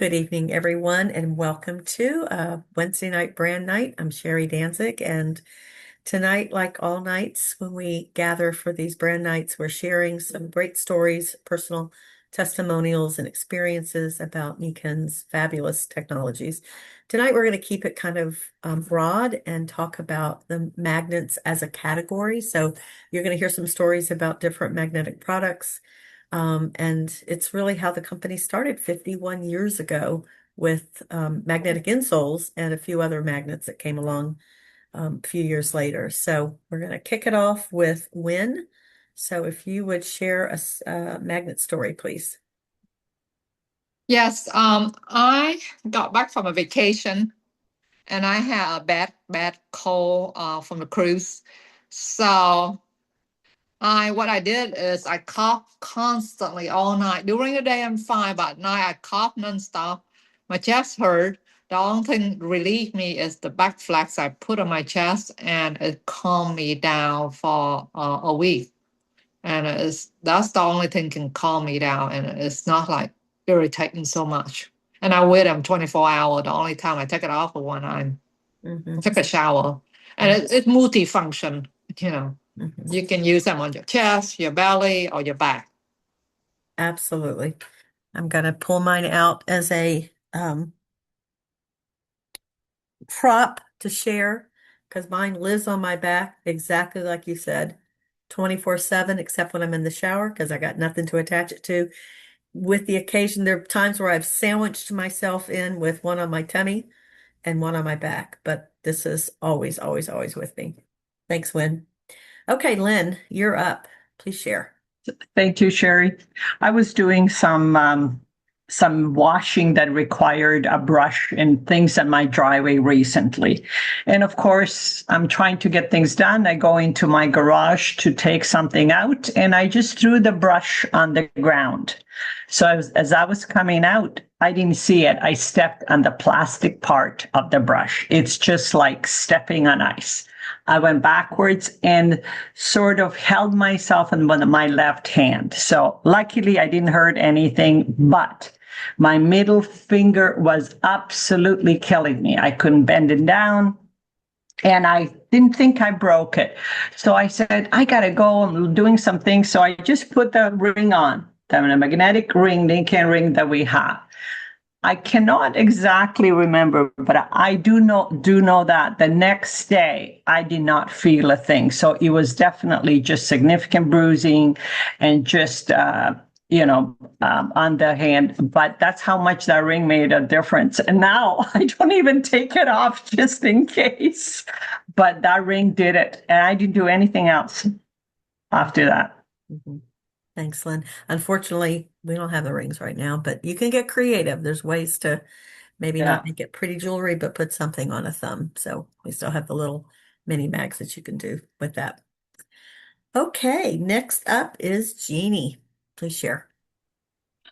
Good evening, everyone, and welcome to Wednesday Night Brand Night. I'm Sherry Danzig, and tonight, like all nights when we gather for these brand nights, we're sharing some great stories, personal testimonials, and experiences about Nikken's fabulous technologies. Tonight, we're going to keep it kind of broad and talk about the magnets as a category. So, you're going to hear some stories about different magnetic products. And it's really how the company started 51 years ago with magnetic insoles and a few other magnets that came along a few years later. So we're going to kick it off with Win. So if you would share a magnet story, please. Yes, I got back from a vacation and I had a bad cold from the cruise. So what I did is I coughed constantly all night. During the day I'm fine, but at night I cough nonstop. My chest hurt. The only thing relieved me is the back flex I put on my chest, and it calmed me down for a week. And that's the only thing can calm me down, and it's not like irritating so much. And I wear them 24 hours. The only time I take it off is when I Hmm. take a shower. And it's multifunction, you know. Hmm. You can use them on your chest, your belly, or your back. Absolutely. I'm going to pull mine out as a prop to share because mine lives on my back exactly like you said, 24/7, except when I'm in the shower because I got nothing to attach it to. With the occasion, there are times where I've sandwiched myself in with one on my tummy and one on my back, but this is always, always, always with me. Thanks, Wynn. Okay, Lynn, you're up. Please share. Thank you, Sherry. I was doing some washing that required a brush and things in my driveway recently. And of course, I'm trying to get things done. I go into my garage to take something out, and I just threw the brush on the ground. So as I was coming out, I didn't see it. I stepped on the plastic part of the brush. It's just like stepping on ice. I went backwards and sort of held myself in my left hand. So luckily I didn't hurt anything, but my middle finger was absolutely killing me. I couldn't bend it down. And I didn't think I broke it. So I said, I got to go. I'm doing some things. So I just put the ring on, the magnetic ring, Nikken ring that we have. I cannot exactly remember, but I do know that the next day I did not feel a thing. So it was definitely just significant bruising and just on the hand. But that's how much that ring made a difference. And now I don't even take it off just in case. But that ring did it, and I didn't do anything else after that. Mhm. Thanks, Lynn. Unfortunately, we don't have the rings right now, but you can get creative. There's ways to maybe not Yeah. make it pretty jewelry, but put something on a thumb. So we still have the little mini mags that you can do with that. Okay, next up is Jeannie. Please share.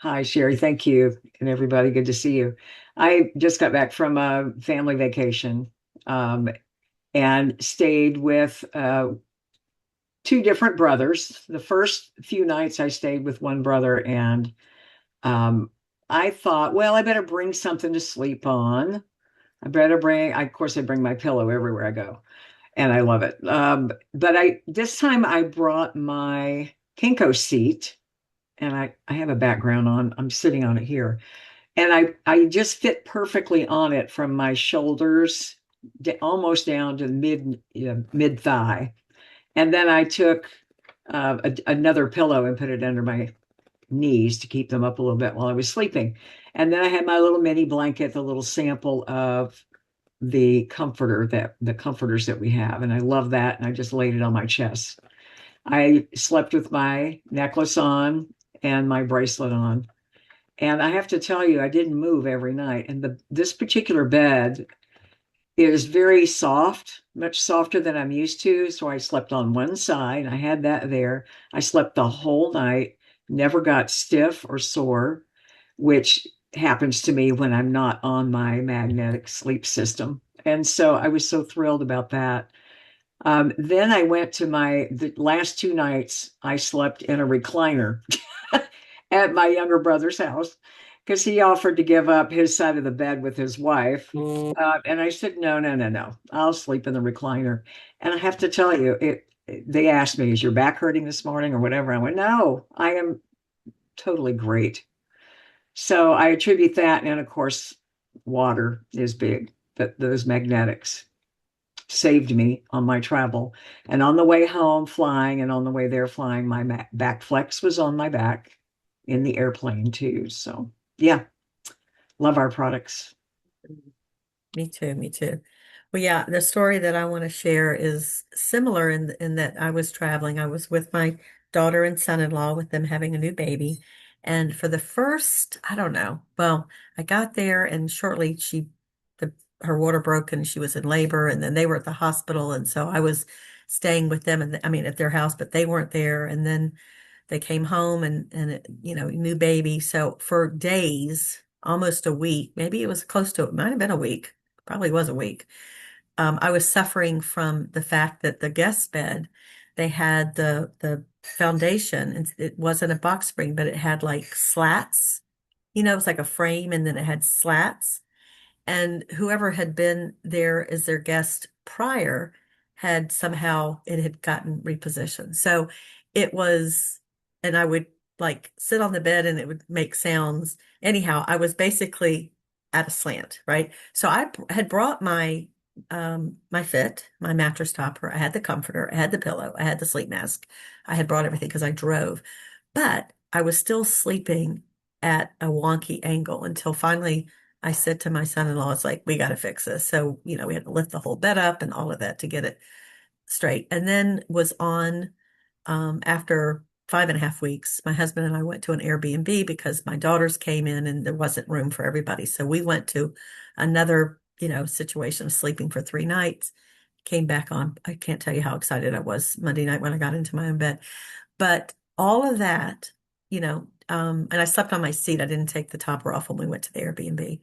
Hi, Sherry. Thank you. And everybody, good to see you. I just got back from a family vacation um, and stayed with two different brothers. The first few nights I stayed with one brother, and um, I thought, well, I better bring something to sleep on. Of course, I bring my pillow everywhere I go, and I love it. But this time I brought my Kinko seat, and I have a background on. I'm sitting on it here. And I just fit perfectly on it from my shoulders almost down to mid thigh. And then I took another pillow and put it under my knees to keep them up a little bit while I was sleeping. And then I had my little mini blanket, the little sample of the comforters that we have. And I love that. And I just laid it on my chest. I slept with my necklace on and my bracelet on. And I have to tell you, I didn't move every night. And this particular bed is very soft, much softer than I'm used to. So I slept on one side. I had that there. I slept the whole night, never got stiff or sore, which happens to me when I'm not on my magnetic sleep system. And so I was so thrilled about that. Then I went to the last two nights, I slept in a recliner at my younger brother's house because he offered to give up his side of the bed with his wife. And I said, no, no, no, no. I'll sleep in the recliner. And I have to tell you, they asked me, is your back hurting this morning or whatever? I went, no, I am totally great. So I attribute that. And of course, water is big, but those magnetics saved me on my travel. And on the way home flying and on the way there flying, my back flex was on my back in the airplane too. So yeah, love our products. Me too, me too. Well, yeah, the story that I want to share is similar in that I was traveling. I was with my daughter and son-in-law with them having a new baby. And for the first, I don't know, well, I got there and shortly the her water broke and she was in labor and then they were at the hospital. And so I was staying with them and I mean at their house, but they weren't there. And then they came home and it, new baby. So for days, almost a week, maybe it was close to, it might have been a week, probably was a week. I was suffering from the fact that the guest bed, they had the foundation, and it wasn't a box spring, but it had like slats. It was like a frame, and then it had slats. And whoever had been there as their guest prior had somehow it had gotten repositioned. So it was, and I would like sit on the bed and it would make sounds. Anyhow, I was basically at a slant, right? So I had brought my fit, my mattress topper, I had the comforter, I had the pillow, I had the sleep mask. I had brought everything because I drove, but I was still sleeping at a wonky angle until finally I said to my son-in-law, it's like, we got to fix this. So, we had to lift the whole bed up and all of that to get it straight. And then was on, after 5.5 weeks, my husband and I went to an Airbnb because my daughters came in and there wasn't room for everybody. So we went to another, situation of sleeping for 3 nights, came back on. I can't tell you how excited I was Monday night when I got into my own bed. But all of that, and I slept on my seat. I didn't take the topper off when we went to the Airbnb,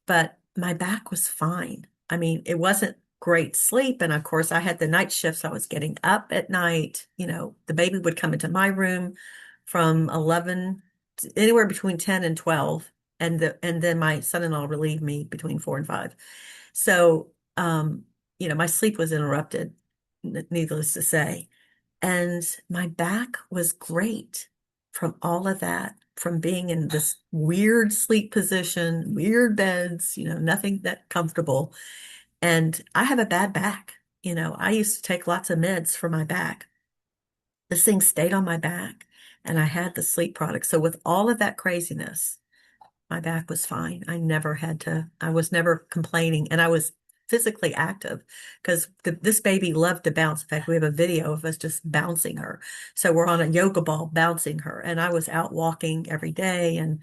but my back was fine. I mean, it wasn't great sleep. And of course, I had the night shifts. I was getting up at night. The baby would come into my room from 11, anywhere between 10 and 12. And then my son-in-law relieved me between 4 and 5. So, my sleep was interrupted, needless to say. And my back was great from all of that, from being in this weird sleep position, weird beds, nothing that comfortable. And I have a bad back. I used to take lots of meds for my back. This thing stayed on my back and I had the sleep product. So with all of that craziness, my back was fine. I was never complaining. And I was physically active because this baby loved to bounce. In fact, we have a video of us just bouncing her. So we're on a yoga ball bouncing her. And I was out walking every day and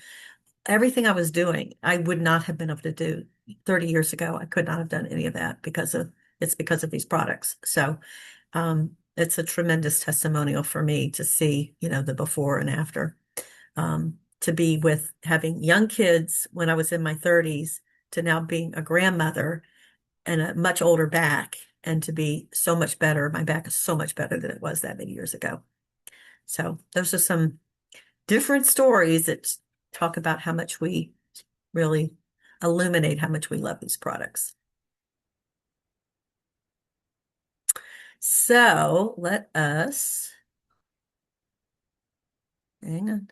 everything I was doing, I would not have been able to do 30 years ago. I could not have done any of that because of these products. So, it's a tremendous testimonial for me to see, the before and after. To be with having young kids when I was in my 30s to now being a grandmother and a much older back and to be so much better. My back is so much better than it was that many years ago. So those are some different stories that talk about how much we really illuminate how much we love these products. So let us, hang on.